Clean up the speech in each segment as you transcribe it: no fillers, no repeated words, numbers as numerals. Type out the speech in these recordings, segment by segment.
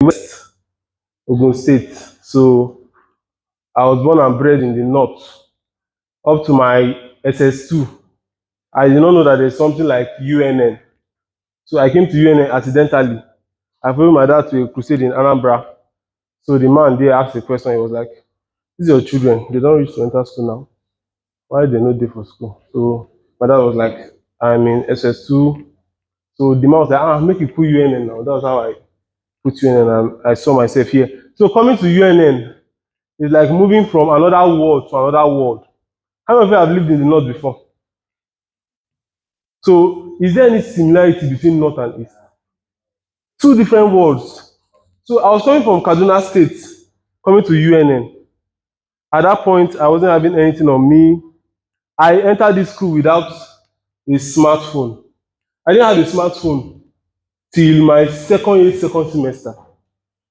West Ogun State. So I was born and bred in the north up to my SS2. I did not know that there's something like UNN. So I came to UNN accidentally. I followed my dad to a crusade in Anambra. So the man there asked a question. He was like, "These are your children. They don't reach to enter school now. Why they not there for school?" So my dad was like, "I'm in SS2." So the man was like, make you put UNN now. That was how I put UNN and I saw myself here. So coming to UNN is like moving from another world to another world. How many of you have lived in the north before? So is there any similarity between north and east? Two different worlds. So I was coming from Kaduna State, coming to UNN. At that point, I wasn't having anything on me. I entered this school without a smartphone. I didn't have a smartphone till my second year, second semester.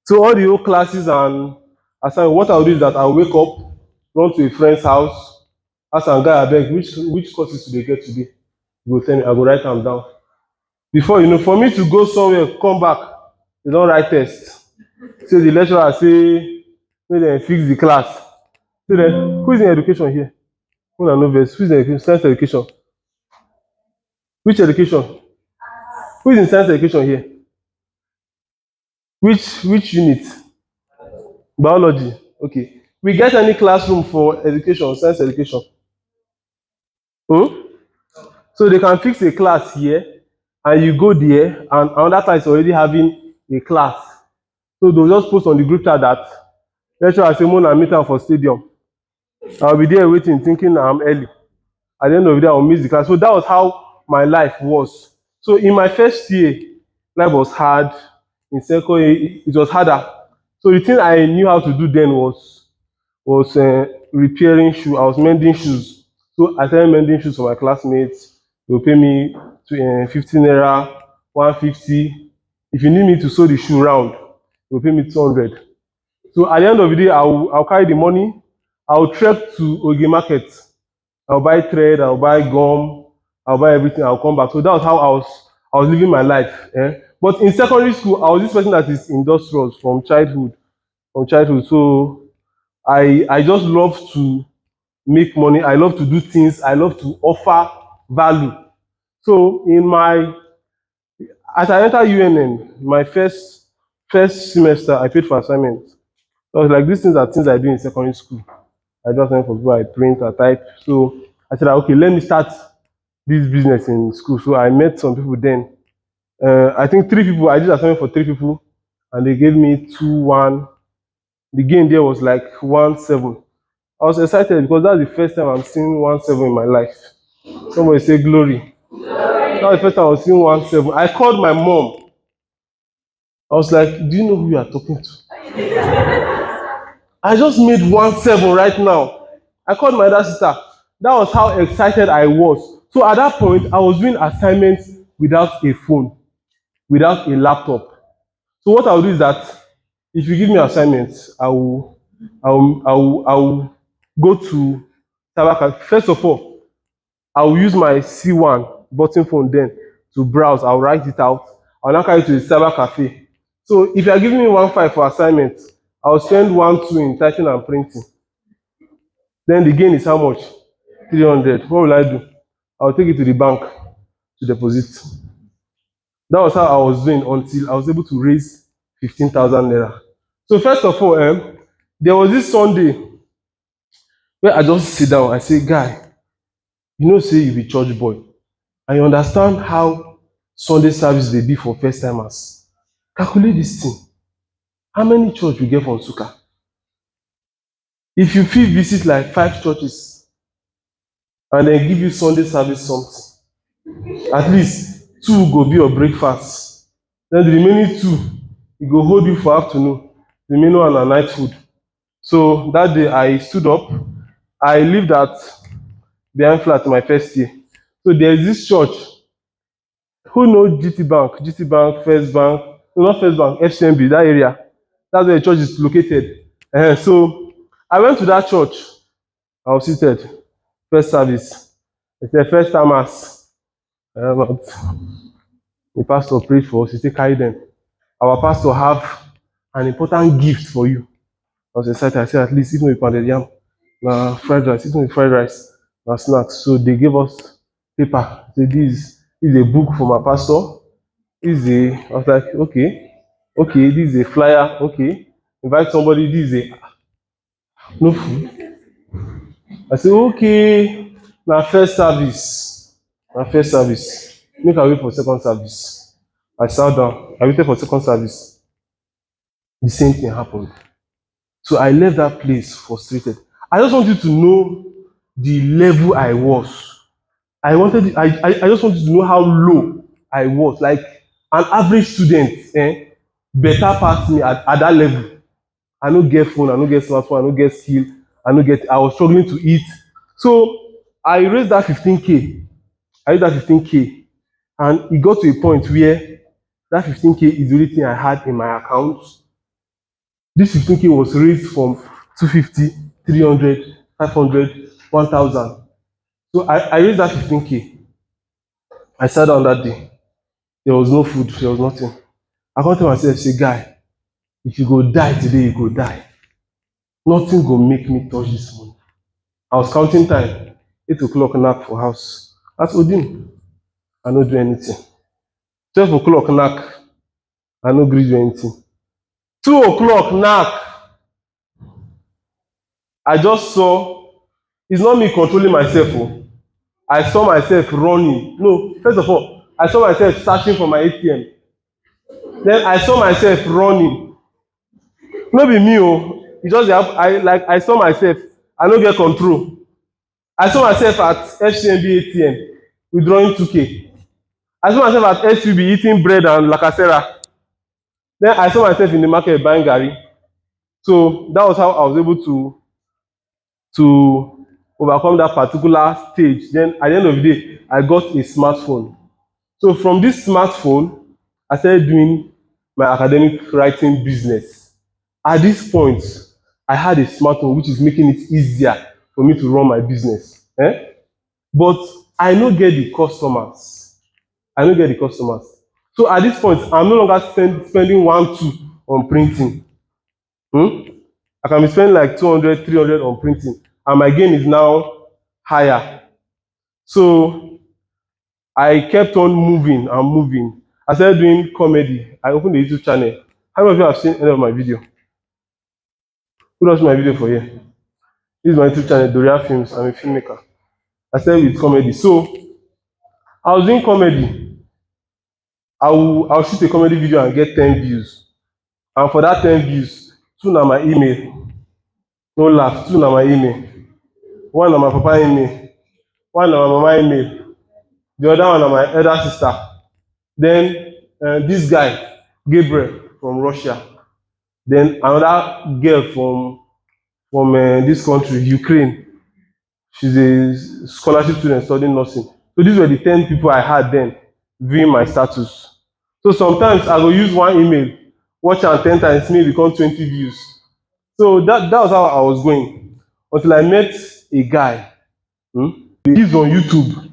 So all the whole classes and assignment, what I'll do is that I'll wake up, run to a friend's house, ask am guy abeg which courses do they get today? He go tell me, I go write am down. Before you know, for me to go somewhere, come back, they don write test. Say the lecturer say make dem fix the class. So then, who is in education here? Una no vex. Who is in education? Science education. Which education? Who is in science education here? Which unit? Biology. Okay. We get any classroom for education, science education? Hmm? So they can fix a class here and you go there and another class is already having a class. So they'll just post on the group chat that lecturer say Mona meet am for stadium. I'll be there waiting, thinking I'm early. At the end of the day, I'll miss the class. So that was how my life was. So in my first year, life was hard. In second year, it was harder. So the thing I knew how to do then was repairing shoes. I was mending shoes. So I started mending shoes for my classmates. They will pay me 15 naira, 150. If you need me to sew the shoe round, they will pay me 200. So at the end of the day, I'll carry the money. I'll trek to Oge Market. I'll buy thread, I'll buy gum, I'll buy everything, I'll come back. So that was how I was living my life. But in secondary school, I was this person that is industrious from childhood. From childhood. So I just love to make money. I love to do things. I love to offer value. So as I entered UNN, my first semester, I paid for assignment. So I was like, these things are things I do in secondary school. I just went for people, I print, I type. So I said, okay, let me start this business in school. So I met some people then. I think three people. I did assignment for three people, and they gave me 2-1. The gain there was like 1-7. I was excited because that's the first time I'm seeing 1-7 in my life. Somebody say glory. That was the first time I was seeing 1-7. I called my mom. I was like, do you know who you are talking to? I just made 1-7 right now. I called my other sister. That was how excited I was. So at that point, I was doing assignments without a phone, without a laptop. So what I'll do is that if you give me assignments, I will go to cyber. First of all, I will use my C1 button phone then to browse. I'll write it out. I'll now carry it to the cyber cafe. So if you are giving me 1-5 for assignment, I'll spend 1-2 in typing and printing. Then the gain is how much? 300. What will I do? I'll take it to the bank to deposit. That was how I was doing until I was able to raise 15,000 naira. So first of all, there was this Sunday where I just sit down. I say, guy, you know, say you be church boy. And you understand how Sunday service dey be for first timers. Calculate this thing. How many church we get for Nsukka? If you fit visit like 5 churches and then give you Sunday service something, at least 2 go be your breakfast. Then the remaining 2, e go hold you for afternoon. The remaining one na night food. So that day I stood up. I lived at behind flat my first year. So there is this church. Who know GT Bank? GT Bank, First Bank, no, not First Bank, FCMB, that area. That's where the church is located. So I went to that church. I was seated. First service. It's the first time mass. But the pastor prayed for us. He said, carry them. Our pastor have an important gift for you. I was excited. I said, at least even with pounded yam, fried rice, even with fried rice, snacks. So they gave us paper. Say this is a book from my pastor. I was like, okay, this is a flyer. Okay, invite somebody. This is a no food. I said, okay, na first service. Na first service. Make I wait for second service. I sat down. I waited for second service. The same thing happened. So I left that place frustrated. I just want you to know the level I was. I just want you to know how low I was. Like an average student, better pass me at that level. I no get phone, I no get smartphone, I no get skill, I was struggling to eat. So I raised that 15K. I raised that 15K. And it got to a point where that 15K is the only thing I had in my account. This 15K was raised from 250, 300, 500, 1000. So I raised that 15K. I sat down that day. There was no food, there was nothing. I come tell myself, say, guy, if you go die today, you go die. Nothing go make me touch this money. I was counting time. 8 o'clock knack for house. As Odin, I no do anything. 12 o'clock knack, I no gree do anything. 2 o'clock knack, I just saw, it's not me controlling myself. Oh. I saw myself running. No, first of all, I saw myself searching for my ATM. Then I saw myself running. No be me, oh. It just I saw myself. I no get control. I saw myself at FCMB ATM withdrawing 2K. I saw myself at SUB eating bread and lacasera. Then I saw myself in the market buying garri. So that was how I was able to overcome that particular stage. Then at the end of the day, I got a smartphone. So from this smartphone, I started doing my academic writing business. At this point, I had a smartphone which is making it easier for me to run my business. But I no get the customers. I no get the customers. So at this point, I'm no longer spending 1, 2 on printing. I can be spending like 200, 300 on printing, and my gain is now higher. So I kept on moving and moving. I started doing comedy. I opened a YouTube channel. How many of you have seen any of my video? Who watched my video for here? This is my YouTube channel, Doria Films. I'm a filmmaker. I started with comedy. So I was doing comedy. I'll shoot a comedy video and get 10 views. And for that 10 views, 2 na my email. No laugh, 2 na my email. 1 na my papa email. 1 na my mama email. The other one na my elder sister. Then this guy, Gabriel from Russia. Then another girl from this country, Ukraine. She's a scholarship student studying nursing. So these were the 10 people I had then viewing my status. So sometimes I go use one email, watch am 10 times, make become 20 views. So that was how I was going until I met a guy. The views on YouTube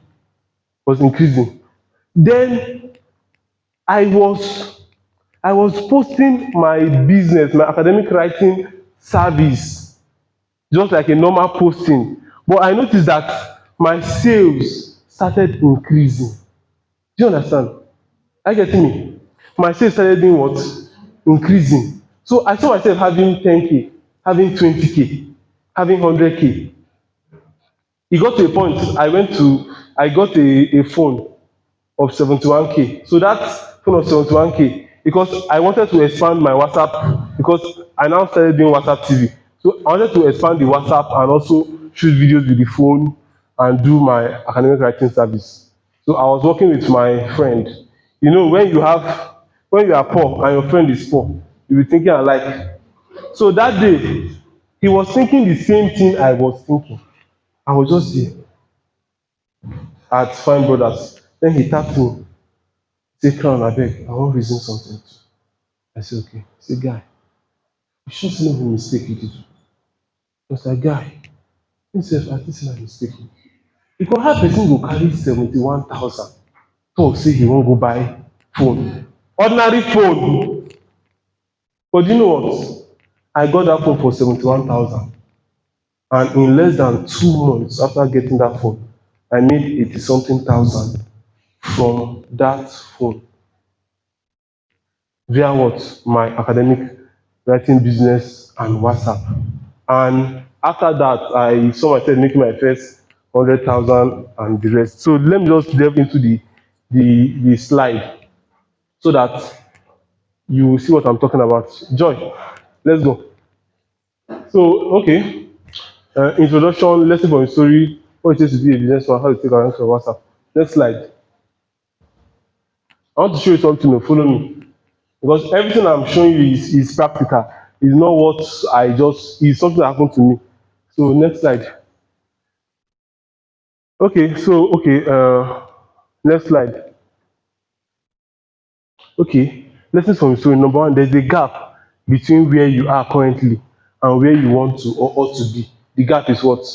was increasing. Then I was I was posting my business, my academic writing service, just like a normal posting. But I noticed that my sales started increasing. Do you understand? Are you getting me? My sales started doing what? Increasing. So I saw myself having 10K, having 20K, having 100K. It got to a point I got a phone of 71K. So that phone of 71K, because I wanted to expand my WhatsApp, because I now started doing WhatsApp TV. So I wanted to expand the WhatsApp and also shoot videos with the phone and do my academic writing service. So I was working with my friend. You know, when you are poor and your friend is poor, you be thinking alike. So that day, he was thinking the same thing I was thinking. I was just there at Fine Brothers. Then he tapped me. Say, Crown, abeg, I wan reason something too. I say, okay. Say, guy, you sure say no be mistake you did? I was like, guy, himself, I think say na mistake. Because how person go carry 71,000 talk say he wan go buy phone? Ordinary phone. But do you know what? I got that phone for 71,000, and in less than 2 months after getting that phone, I made 80 something thousand from that phone via what? My academic writing business and WhatsApp. And after that, I saw myself making my first 100,000 and the rest. So let me just delve into the slide so that you will see what I'm talking about. Joy, let's go. So, okay, introduction, lesson from story, what it is to be a businessman, how to take advantage of WhatsApp. Next slide. I want to show you something. Follow me, because everything I'm showing you is practical. It's not what I just. It's something that happened to me. So next slide. Okay. So okay. Next slide. Okay. Lessons from story. Number one, there's a gap between where you are currently and where you want to or ought to be. The gap is what?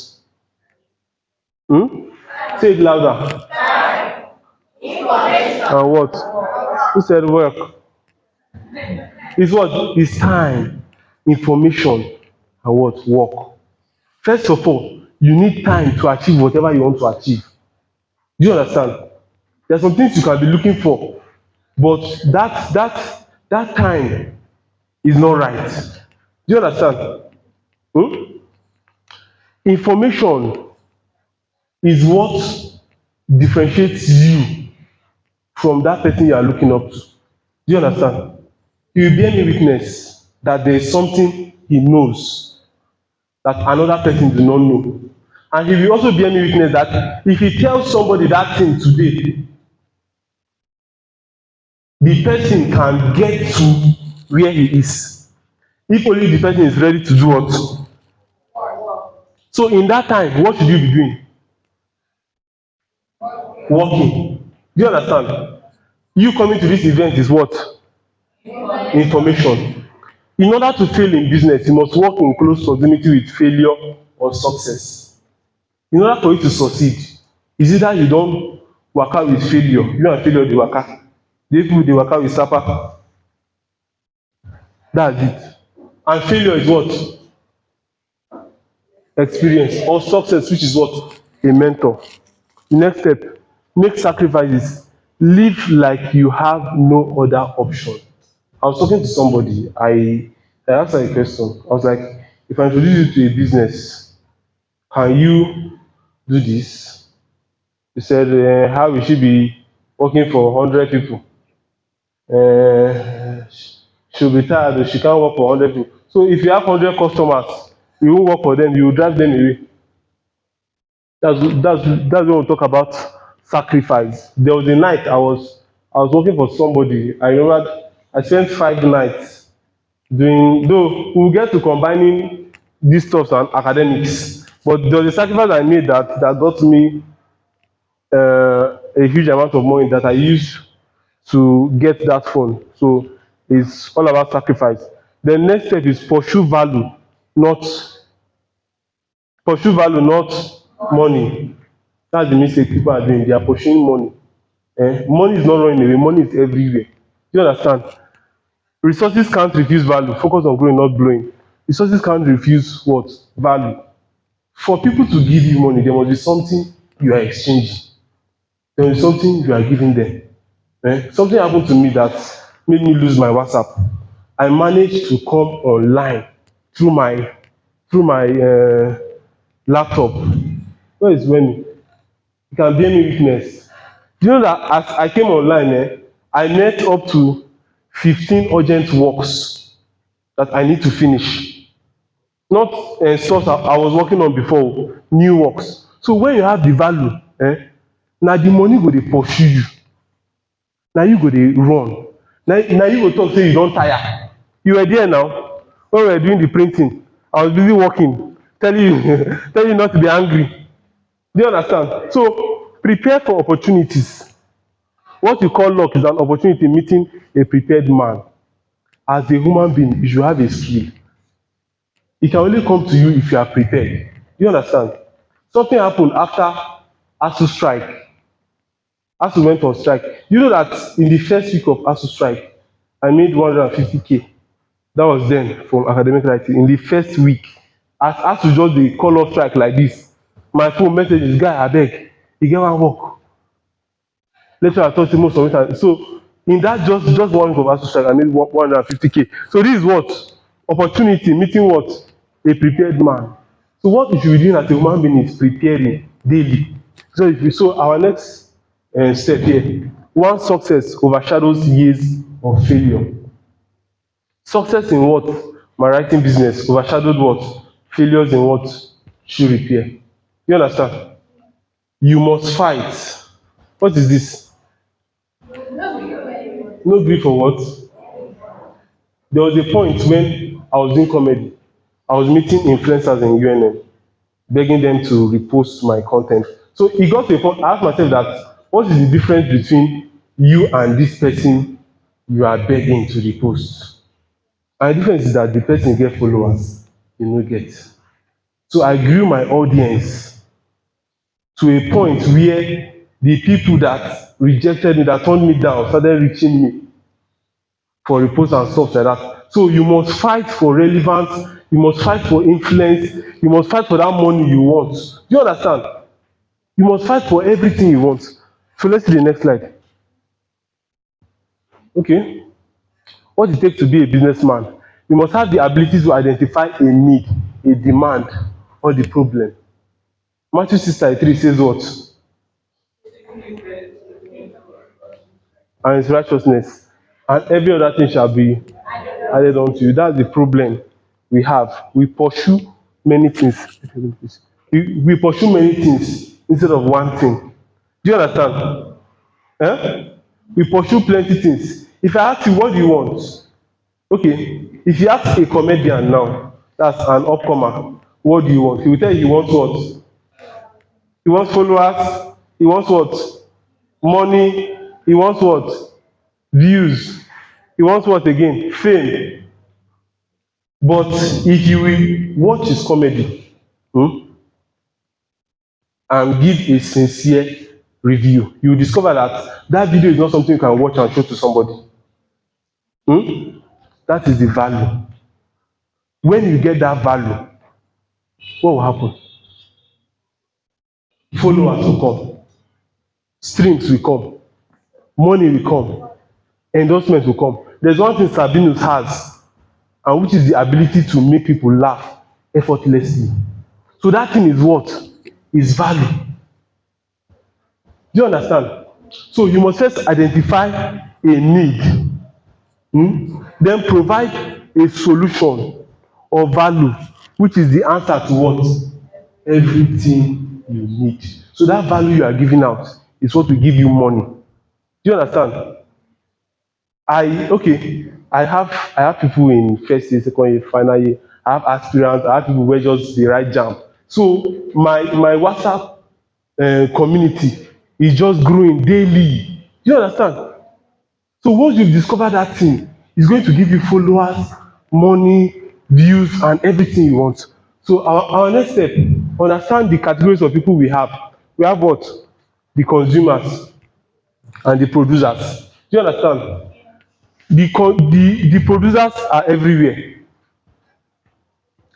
Hmm? Say it louder. And what? Who said work? It's what? It's time, information, and what? Work. First of all, you need time to achieve whatever you want to achieve. Do you understand? There are some things you can be looking for, but that time is not right. Do you understand? Hmm? Information is what differentiates you from that person you are looking up to. Do you understand? He will bear me witness that there is something he knows that another person do not know. And he will also bear me witness that if he tells somebody that thing today, the person can get to where he is. If only the person is ready to do what. So in that time, what should you be doing? Working. Do you understand? You coming to this event is what? Information. In order to fail in business, you must work in close proximity with failure or success. In order for you to succeed, is either you don waka with failure, you and failure dey waka, the people dey waka with sapa, that's it. And failure is what? Experience. Or success, which is what? A mentor. The next step, make sacrifices. Live like you have no other option. I was talking to somebody, I asked her a question. I was like, if I introduce you to a business, can you do this? He said, how will she be working for 100 people? Uh, she'll be tired, she can't work for 100 people. So if you have 100 customers, you won't work for them, you will drive them away. That's when we talk about sacrifice. There was a night I was working for somebody. I remember I spent 5 nights doing, though we will get to combining these stuff and academics, but there was a sacrifice I made that got me a huge amount of money that I used to get that phone. So it's all about sacrifice. The next step is not not money. That's the mistake people are doing. They are pursuing money. Money is not running away, money is everywhere. Do you understand? Resources can't refuse value. Focus on growing, not blowing. Resources can't refuse what? Value. For people to give you money, there must be something you are exchanging. There is something you are giving them. Something happened to me that made me lose my WhatsApp. I managed to come online through my laptop. Where is Remy? You can bear me witness. Do you know that as I came online, I met up to 15 urgent works that I need to finish. Not stuff that I was working on before, new works. So when you have the value, na the money go dey pursue you. Na you go dey run. Na you go talk say you don tire. You were there now when we were doing the printing. I was busy working, telling you telling you not to be angry. Do you understand? So prepare for opportunities. What you call luck is an opportunity meeting a prepared man. As a human being, you should have a skill. It can only come to you if you are prepared. Do you understand? Something happened after ASU strike. ASU went on strike. You know that in the first week of ASU strike, I made 150K. That was then from academic writing. In the first week, as we just dey call off strike like this, my phone messages, guy abeg, e get one work. Lecturer talk say most of it. So in that just 1 week of ASUU strike, I made 150K. So this is what? Opportunity meeting what? A prepared man. So what you should be doing as a human being is preparing daily. So if you so our next step here, one success overshadows years of failure. Success in what? My writing business overshadowed what? Failures in what? Shoe repair. You understand? You must fight. What is this? No gree for what? There was a point when I was doing comedy. I was meeting influencers in UNN, begging them to repost my content. So e got to a point, I asked myself that what is the difference between you and this person you are begging to repost? And the difference is that the person get followers, you no get. So I grew my audience to a point where the people that rejected me, that turned me down, started reaching me for repost and stuff like that. So you must fight for relevance, you must fight for influence, you must fight for that money you want. Do you understand? You must fight for everything you want. So let's see the next slide. Okay. What it takes to be a businessman? You must have the ability to identify a need, a demand, or the problem. Matthew 6:33 says what? And his righteousness, and every other thing shall be added unto you. That's the problem we have. We pursue many things. We pursue many things instead of one thing. Do you understand? Eh? We pursue plenty things. If I ask you, what do you want? Okay, if you ask a comedian now, that's an upcomer, what do you want? He will tell you he wants what? He wants followers, he wants what? Money, he wants what? Views, he wants what again? Fame. But if you will watch his comedy, and give a sincere review, you will discover that that video is not something you can watch and show to somebody. That is the value. When you get that value, what will happen? Followers will come, streams will come, money will come, endorsement will come. There's one thing Sabinus has, and which is the ability to make people laugh effortlessly. So that thing is what? Is value. Do you understand? So you must first identify a need, then provide a solution or value, which is the answer to what? Everything you need. So that value you are giving out is what will give you money. Do you understand? I have people in first year, second year, final year. I have aspirants. I have people wey just dey write JAMB. So my WhatsApp community is just growing daily. Do you understand? So once you discover that thing, it's going to give you followers, money, views, and everything you want. So our next step, understand the categories of people we have. We have what? The consumers and the producers. Do you understand? The producers are everywhere,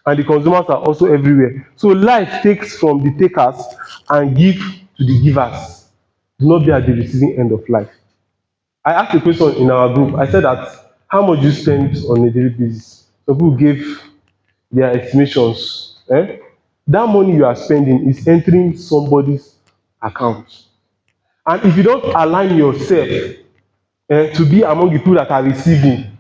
and the consumers are also everywhere. So life takes from the takers and give to the givers. Do not be at the receiving end of life. I asked a question in our group. I said that how much do you spend on a daily basis? Some people gave their estimations. That money you are spending is entering somebody's account. And if you don't align yourself to be among the people that are receiving,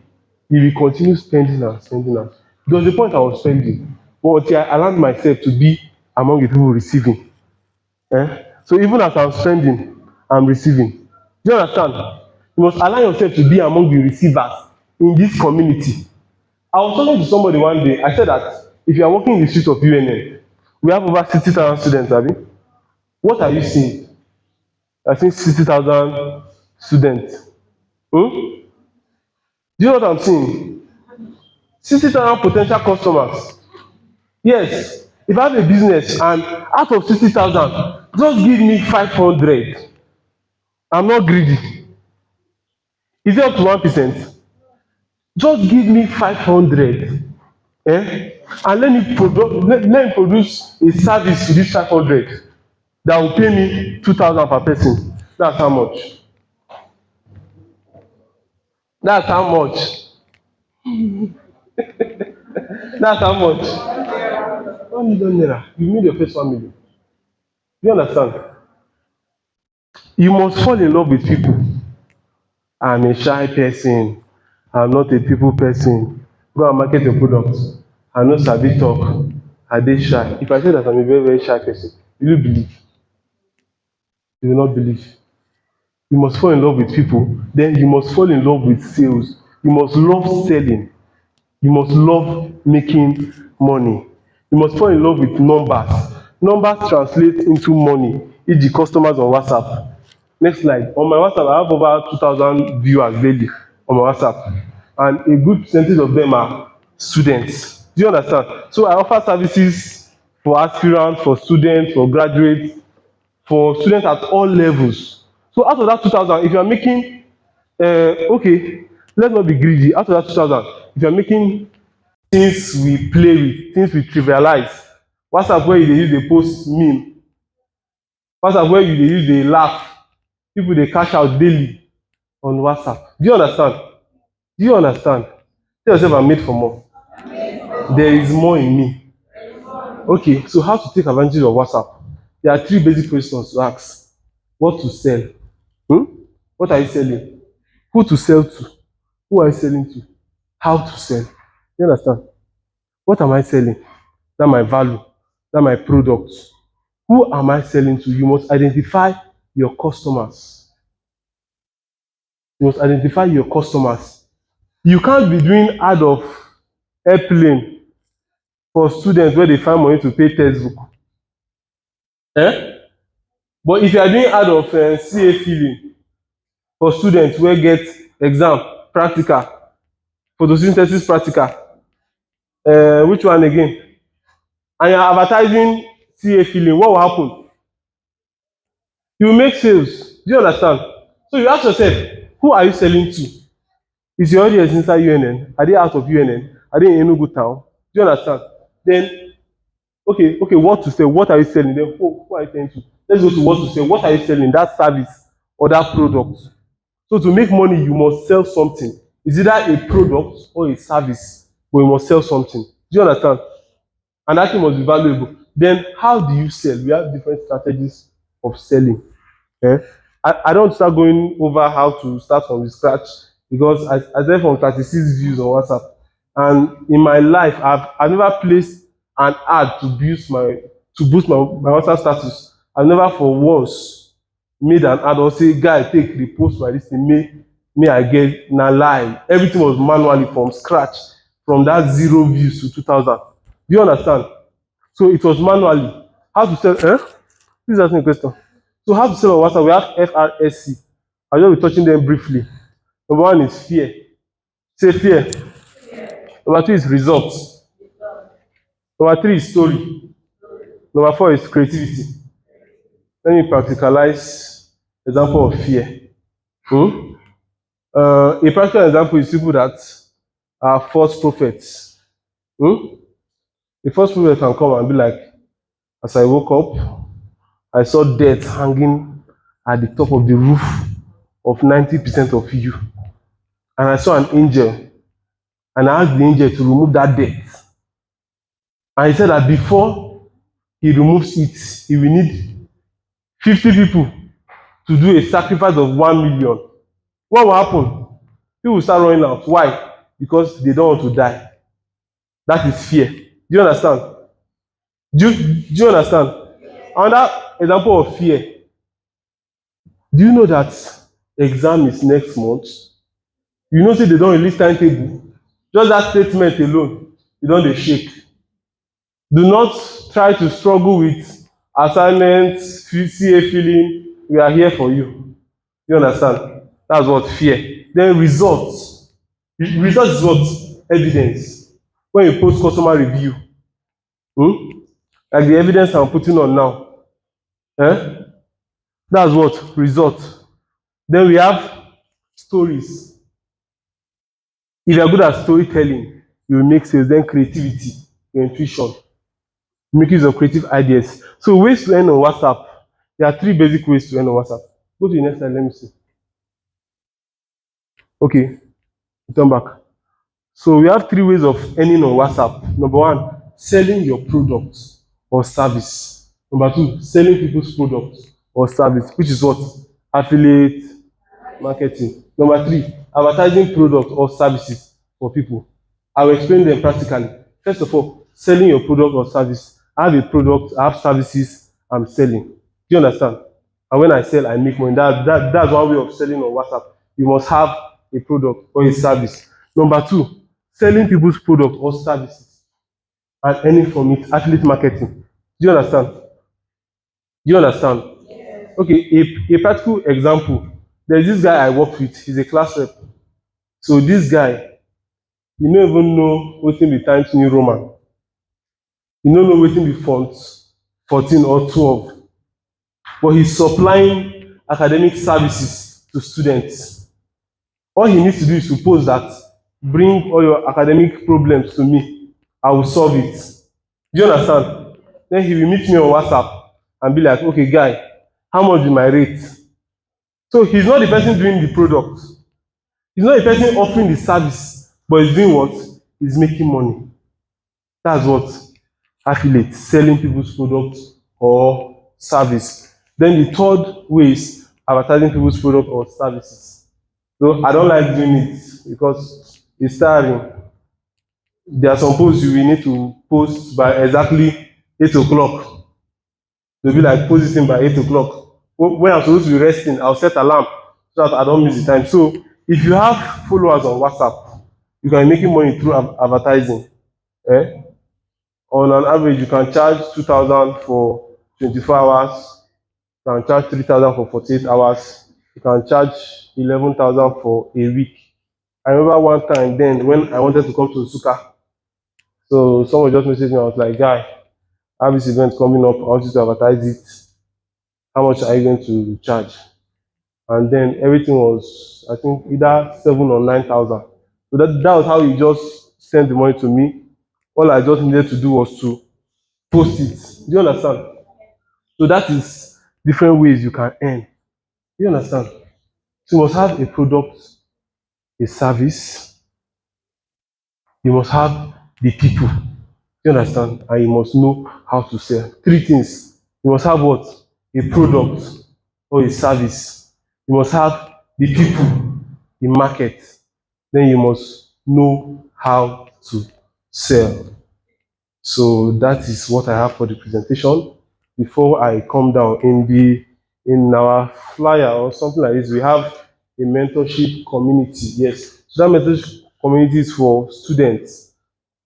you will continue spending and spending. And there was a point I was spending, but until I aligned myself to be among the people receiving. So even as I'm spending, I'm receiving. Do you understand? You must align yourself to be among the receivers in this community. I was talking to somebody one day. I said that if you are walking in the streets of UNN, we have over 60,000 students, abi? What are you seeing? I think 60,000 students. Do you know what I'm seeing? 60,000 potential customers. Yes, if I have a business and out of 60,000, just give me 500. I'm not greedy. Is it up to 1%? Just give me 500, and let me produce a service to this 500 that will pay me 2,000 per person. That's how much. That's how much. That's how much. 1 million naira. You made your first 1 million. You understand? You must fall in love with people. I'm a shy person. I'm not a people person. Go and market your product. I no sabi talk. I dey shy. If I say that I'm a very, very shy person, will you believe? You will not believe. You must fall in love with people. Then you must fall in love with sales. You must love selling. You must love making money. You must fall in love with numbers. Numbers translate into money, e.g. customers on WhatsApp. Next slide. On my WhatsApp, I have over 2,000 viewers daily on my WhatsApp. And a good percentage of them are students. Do you understand? So I offer services for aspirants, for students, for graduates, for students at all levels. So out of that 2,000, if you are making, okay, let's not be greedy. Out of that 2,000, if you are making things we play with, things we trivialize, WhatsApp where you dey use dey post meme, WhatsApp where you dey use dey laugh, people dey cash out daily on WhatsApp. Do you understand? Do you understand? Tell yourself I'm made for more. There is more in me. Okay, so how to take advantage of WhatsApp? There are three basic questions to ask. What to sell? Hmm? What are you selling? Who to sell to? Who are you selling to? How to sell? You understand? What am I selling? That my value, that my product. Who am I selling to? You must identify your customers. You must identify your customers. You can't be doing ad of airplane for students where they find money to pay textbook. Eh? But if you are doing ad of CA filling for students wey get exam, practical, photosynthesis practical, which one again? And you are advertising CA filling, what will happen? You will make sales. Do you understand? So you ask yourself, who are you selling to? Is your audience inside UNN? Are they out of UNN? Are they in Enugu town? Do you understand? Then, okay, what to sell? What are you selling? Then, who are you selling to? Let's go to what to sell. What are you selling? That service or that product. So to make money, you must sell something. It's either a product or a service, but you must sell something. Do you understand? And that thing must be valuable. Then, how do you sell? We have different strategies of selling. I don't start going over how to start from the scratch because I started from 36 views on WhatsApp. And in my life, I've never placed an ad to boost my WhatsApp status. I've never for once made an ad or say, guy, take repost my this thing, may I get na lie. Everything was manually from scratch, from that 0 views to 2,000. Do you understand? So it was manually. How to sell? Please ask me a question. So how to sell on WhatsApp? We have FRSC. I'll just be touching them briefly. Number one is fear. Say fear. Number two is results. Number three is story. Number four is creativity. Let me practicalize example of fear. A practical example is people that are false prophets. A false prophet can come and be like, as I woke up, I saw death hanging at the top of the roof of 90% of you. And I saw an angel, and I asked the angel to remove that death. And he said that before he removes it, he will need 50 people to do a sacrifice of 1 million. What will happen? People will start running out. Why? Because they don't want to die. That is fear. Do you understand? Do you understand? Another example of fear. Do you know that exam is next month? You know say they don release timetable. Just that statement alone, you don dey shake. Do not try to struggle with assignments, CA filling. We are here for you. You understand? That's what fear. Then results. Result is what? Evidence. When you post customer review, like the evidence I'm putting on now, that's what? Result. Then we have stories. If you are good at storytelling, you will make sales. Then creativity, your intuition, make use of creative ideas. So ways to earn on WhatsApp. There are three basic ways to earn on WhatsApp. Go to the next slide. Let me see. Okay, turn back. So we have three ways of earning on WhatsApp. Number one, selling your product or service. Number two, selling people's product or service, which is what? Affiliate marketing. Number three, advertising product or services for people. I will explain them practically. First of all, selling your product or service. I have a product, I have services I'm selling. Do you understand? And when I sell, I make money. That's one way of selling on WhatsApp. You must have a product or a service. Number two, selling people's product or services and earning from it, affiliate marketing. Do you understand? Do you understand? Okay, a practical example. There's this guy I work with, he's a class rep. So this guy, you no even know wetin be Times New Roman. You no know wetin be font 14 or 12. But he's supplying academic services to students. All he needs to do is to post that, bring all your academic problems to me, I will solve it. Do you understand? Then he will meet me on WhatsApp and be like, okay, guy, how much is my rate? So he's not the person doing the product. He's not the person offering the service, but he's doing what? He's making money. That's what affiliate, selling people's products or service. Then the third way is advertising people's product or services. So I don't like doing it because it's tiring. There are some posts you will need to post by exactly 8 o'clock. They'll be like, post this thing by 8 o'clock. When I'm supposed to be resting, I'll set alarm so that I don't miss the time. So if you have followers on WhatsApp, you can be making money through advertising. Eh? On an average, you can charge 2,000 for 24 hours. You can charge 3,000 for 48 hours. You can charge 11,000 for a week. I remember one time then when I wanted to come to Suka. So someone just messaged me. I was like, guy, I have this event coming up. I want you to advertise it. How much are you going to charge? And then everything was, I think, either 7 or 9,000. So that was how he just sent the money to me. All I just needed to do was to post it. Do you understand? So that is different ways you can earn. Do you understand? So you must have a product, a service. You must have the people. Do you understand? And you must know how to sell. Three things. You must have what? A product or a service. You must have the people, the market. Then you must know how to sell. So that is what I have for the presentation. Before I come down in our flyer or something like this, we have a mentorship community. Yes. So that mentorship community is for students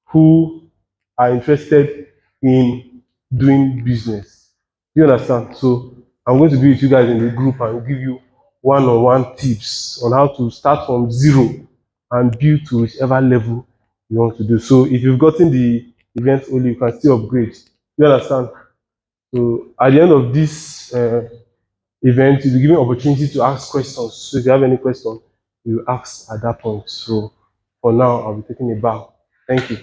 who are interested in doing business. Do you understand? So I'm going to be with you guys in the group and give you one-on-one tips on how to start from zero and build to whichever level you want to do. So if you've gotten the event only, you can still upgrade. You understand? So at the end of this event, you'll be given opportunity to ask questions. So if you have any question, you ask at that point. So for now, I'll be taking a bow. Thank you.